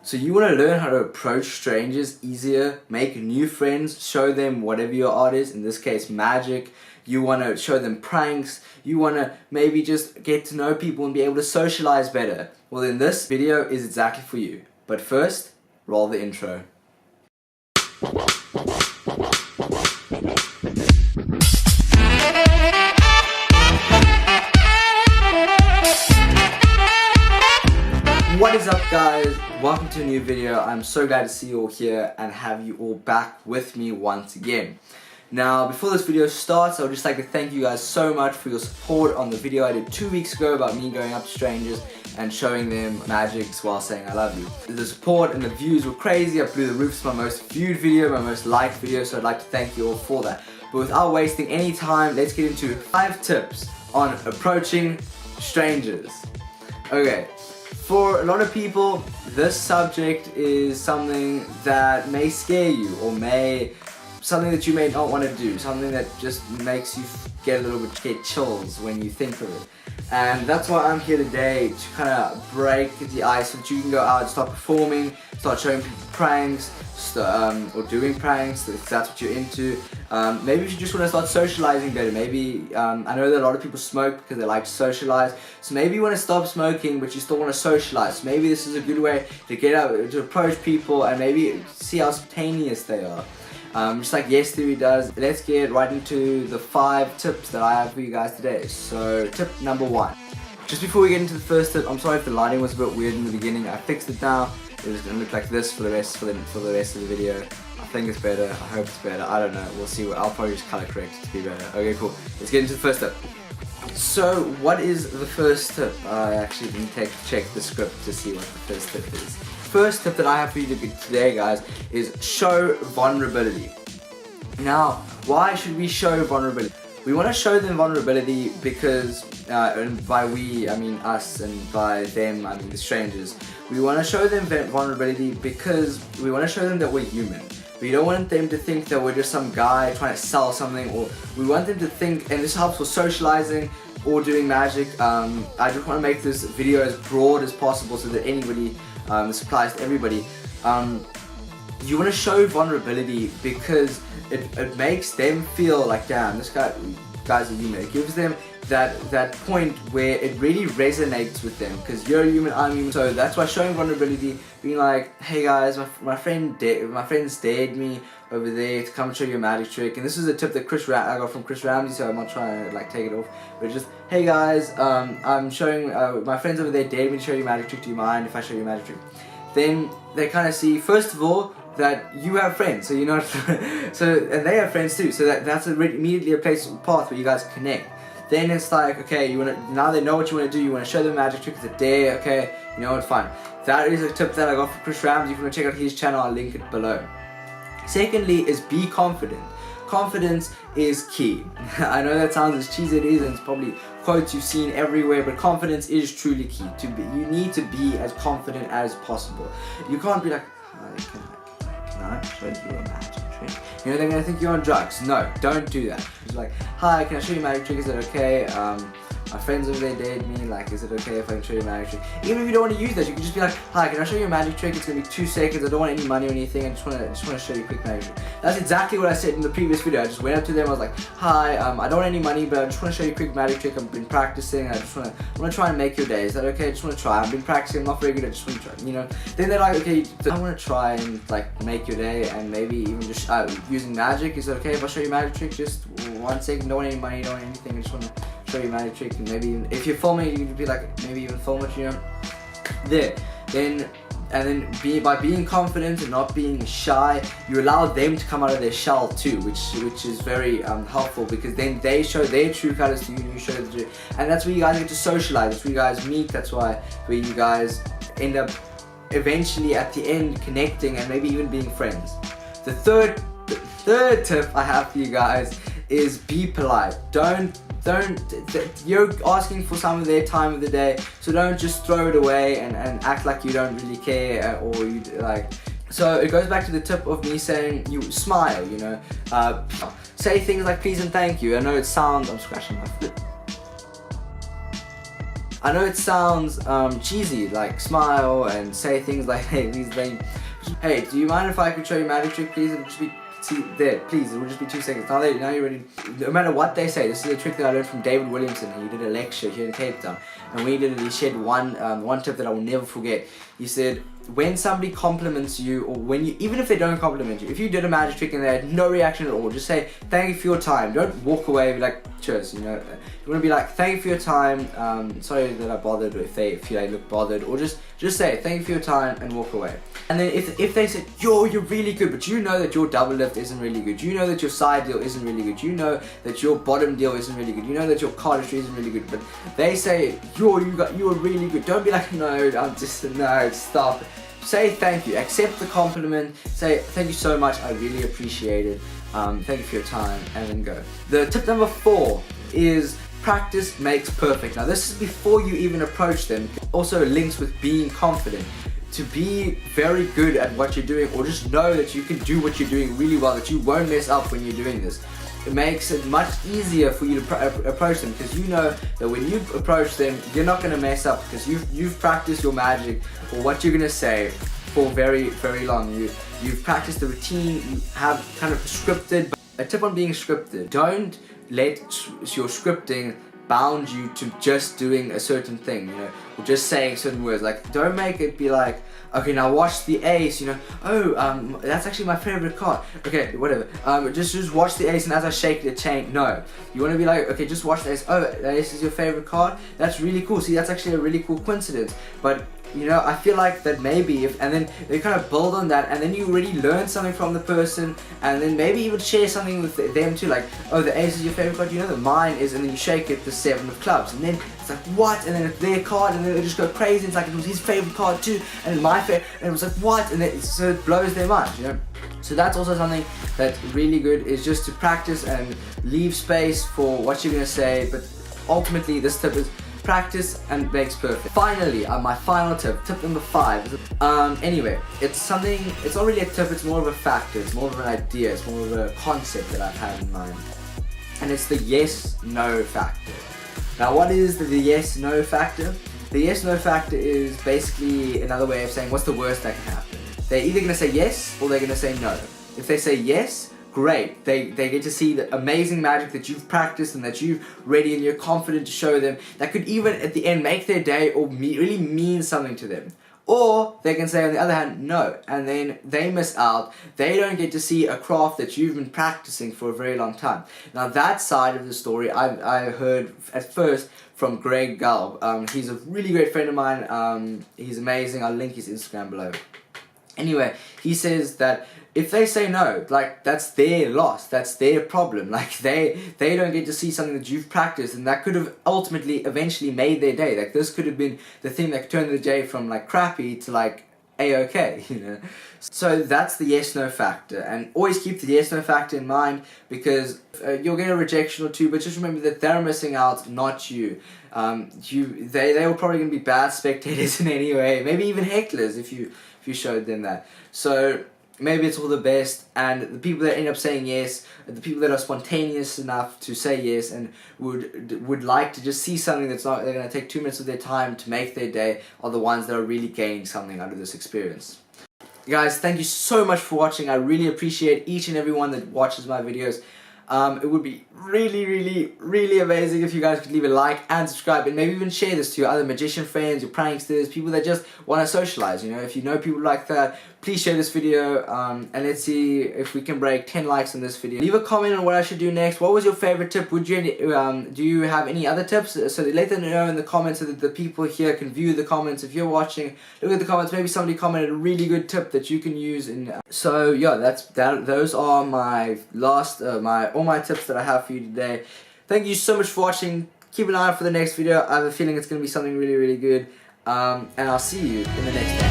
So you want to learn how to approach strangers easier, make new friends, show them whatever your art is, in this case magic. You want to show them pranks, you want to maybe just get to know people and be able to socialize better. Well then this video is exactly for you. But first, roll the intro. What is up guys? Welcome to a new video. I'm so glad to see you all here and have you all back with me once again. Now before this video starts, I would just like to thank you guys so much for your support on the video I did 2 weeks ago about me going up to strangers and showing them magics while saying I love you. The support and the views were crazy. I blew the roof. It's my most viewed video, my most liked video, so I'd like to thank you all for that. But without wasting any time, let's get into 5 tips on approaching strangers. Okay. For a lot of people, this subject is something that may scare you or something that you may not want to do, something that just makes you get get chills when you think of it. And that's why I'm here today, to kind of break the ice so that you can go out and start performing, start showing people pranks, or doing pranks if that's what you're into. Maybe if you just want to start socializing better. Maybe, I know that a lot of people smoke because they like to socialize. So maybe you want to stop smoking but you still want to socialize. So maybe this is a good way to get out, to approach people and maybe see how spontaneous they are. Just like Yes Theory does. Let's get right into the 5 tips that I have for you guys today. So tip number 1. Just before we get into the first tip, I'm sorry if the lighting was a bit weird in the beginning. I fixed it now. It was going to look like this for the rest of the video. I think it's better. I hope it's better. I don't know. We'll see. I'll probably just color correct it to be better. Okay, cool. Let's get into the first tip. So, what is the first tip? I actually didn't check the script to see what the first tip is. First tip that I have for you today, guys, is show vulnerability. Now, why should we show vulnerability? We want to show them vulnerability because, and by we, I mean us, and by them, I mean the strangers. We want to show them vulnerability because we want to show them that we're human. We don't want them to think that we're just some guy trying to sell something, or we want them to think, and this helps for socializing or doing magic. I just want to make this video as broad as possible so that anybody, this applies to everybody. You want to show vulnerability because it makes them feel like, damn, this guy's a human. It gives them that point where it really resonates with them because you're human, I'm human. So that's why showing vulnerability, being like, hey guys, my friend's dared me over there to come and show you a magic trick. And this is a tip that I got from Chris Ramsey, so I'm not trying to like take it off, but just, hey guys, I'm showing my friends over there dared me to show you a magic trick. Do you mind if I show you a magic trick? Then they kind of see, first of all, that you have friends, so you're not and they have friends too, so that's immediately a path where you guys connect. Then it's like, okay, now they know what you want to do. You want to show them magic trick. It's a dare. Okay, you know what? Fine. That is a tip that I got from Chris Ramsey. If you want to check out his channel, I'll link it below. Secondly is be confident. Confidence is key. I know that sounds as cheesy as it is, and it's probably quotes you've seen everywhere, but confidence is truly key. You need to be as confident as possible. You can't be like, can I show you a magic trick? You know, they're going to think you're on drugs. No, don't do that. It's like, hi, can I show you a magic trick? Is it okay? My friends over there dared me, like, is it okay if I can show you a magic trick? Even if you don't want to use that, you can just be like, hi, can I show you a magic trick? It's going to be 2 seconds, I don't want any money or anything, I just want to show you a quick magic trick. That's exactly what I said in the previous video. I just went up to them, I was like, hi, I don't want any money, but I just want to show you a quick magic trick. I've been practicing, I want to try and make your day. Is that okay? I just want to try. I've been practicing, I'm not very good, I just want to try, you know? Then they're like, okay, I want to try and like make your day, and maybe even just using magic. Is it okay if I show you a magic trick? Just 1 second, don't want any money, don't want anything, I just want to show you a magic trick. And maybe even, if you're filming, you can be like, maybe even film it, you know, there. Then by being confident and not being shy, you allow them to come out of their shell too, which is very helpful, because then they show their true colors to you and you show the true, and that's where you guys get to socialize. That's where you guys meet. That's where you guys end up eventually at the end connecting and maybe even being friends. The third tip I have for you guys is be polite. You're asking for some of their time of the day, so don't just throw it away and act like you don't really care, or you like. So it goes back to the tip of me saying, you smile, you know, say things like please and thank you. I know it sounds, I'm scratching my foot. I know it sounds cheesy, like smile and say things like, hey, these things. Hey, do you mind if I could show you a magic trick, please? It would just be, see, there, please, it will just be 2 seconds. Now you're ready. No matter what they say, this is a trick that I learned from David Williamson. He did a lecture here in Cape Town, and when he did it, he shared one tip that I will never forget. He said, when somebody compliments you, or when you, even if they don't compliment you, if you did a magic trick and they had no reaction at all, just say, thank you for your time. Don't walk away and be like, cheers, you know. You want to be like, thank you for your time, sorry that I bothered, or if they look bothered, or just say, thank you for your time, and walk away. And then if they said, yo, you're really good, but you know that your double lift isn't really good, you know that your side deal isn't really good, you know that your bottom deal isn't really good, you know that your cardistry isn't really good, but they say, yo, you are really good. Don't be like, no, stop. Say thank you, accept the compliment, say thank you so much, I really appreciate it, thank you for your time, and then go. The tip number 4 is practice makes perfect. Now this is before you even approach them. Also links with being confident. To be very good at what you're doing, or just know that you can do what you're doing really well, that you won't mess up when you're doing this. It makes it much easier for you to approach them, because you know that when you approach them, you're not going to mess up, because you've practiced your magic or what you're going to say for very, very long. You've practiced the routine, you have kind of scripted. A tip on being scripted: don't let your scripting bound you to just doing a certain thing, you know, or just saying certain words. Like, don't make it be like, okay, now watch the ace, you know, oh, that's actually my favorite card, okay, whatever, just watch the ace, and as I shake the chain. No, you want to be like, okay, just watch the ace. Oh, the ace is your favorite card? That's really cool. See, that's actually a really cool coincidence. But you know, I feel like that maybe and then they kind of build on that, and then you already learn something from the person, and then maybe even share something with them too, like, oh, the ace is your favorite card, you know that mine is, and then you shake it, the 7 of clubs, and then it's like, what? And then it's their card, and then they just go crazy. It's like, it was his favorite card too, and then my favorite, and it was like, what? And then so it blows their mind, you know. So that's also something that's really good, is just to practice and leave space for what you're gonna say. But ultimately, this tip is practice and makes perfect. Finally, my final tip number 5. Anyway, it's not really a tip, it's more of a factor, it's more of an idea, it's more of a concept that I've had in mind. And it's the yes-no factor. Now, what is the yes-no factor? The yes-no factor is basically another way of saying, what's the worst that can happen? They're either going to say yes, or they're going to say no. If they say yes, great, they get to see the amazing magic that you've practiced and that you've ready and you're confident to show them, that could even at the end make their day or really mean something to them. Or they can say on the other hand, no, and then they miss out. They don't get to see a craft that you've been practicing for a very long time. Now that side of the story I heard at first from Greg Galb. He's a really great friend of mine. He's amazing. I'll link his Instagram below. Anyway, he says that if they say no, like, that's their loss, that's their problem. Like, they don't get to see something that you've practiced, and that could have ultimately eventually made their day. Like, this could have been the thing that turned the day from like crappy to like a-okay, you know. So that's the yes-no factor, and always keep the yes-no factor in mind, because you'll get a rejection or two, but just remember that they're missing out, not you. They were probably going to be bad spectators in any way, maybe even hecklers if you showed them that. So maybe it's all the best, and the people that end up saying yes, the people that are spontaneous enough to say yes and would like to just see something that's not, they're going to take 2 minutes of their time to make their day, are the ones that are really gaining something out of this experience. Guys, thank you so much for watching. I really appreciate each and every one that watches my videos. It would be really amazing if you guys could leave a like and subscribe, and maybe even share this to your other magician friends, your pranksters, people that just want to socialize. You know, if you know people like that, please share this video, and let's see if we can break 10 likes on this video. Leave a comment on what I should do next. What was your favorite tip? Would you do you have any other tips? So let them know in the comments so that the people here can view the comments. If you're watching, look at the comments. Maybe somebody commented a really good tip that you can use. So yeah, those are my all my tips that I have for you today. Thank you so much for watching. Keep an eye out for the next video. I have a feeling it's going to be something really good. And I'll see you in the next one.